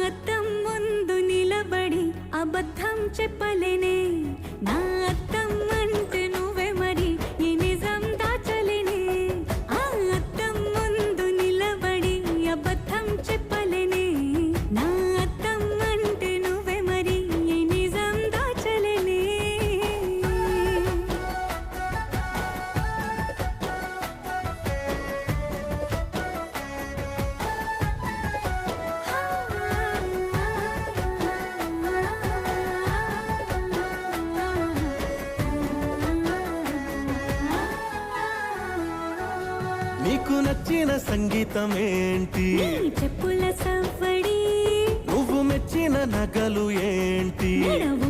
అద్దం ముందు నిలబడి అబద్ధం చెప్పలేనే నా అద్దం అంటే నువ్వే మరి ఈ నిజం దాచలేనే ఆ అద్దం ముందు నిలబడి అబద్ధం చెప్పలేనే నా అద్దం అంటే నువ్వే మరి ఈ నిజం దాచలేనే నీకు నచ్చిన సంగీతం ఏంటి నీ చెప్పుల సవ్వడి నువ్వు మెచ్చిన నగలు ఏంటి నడవ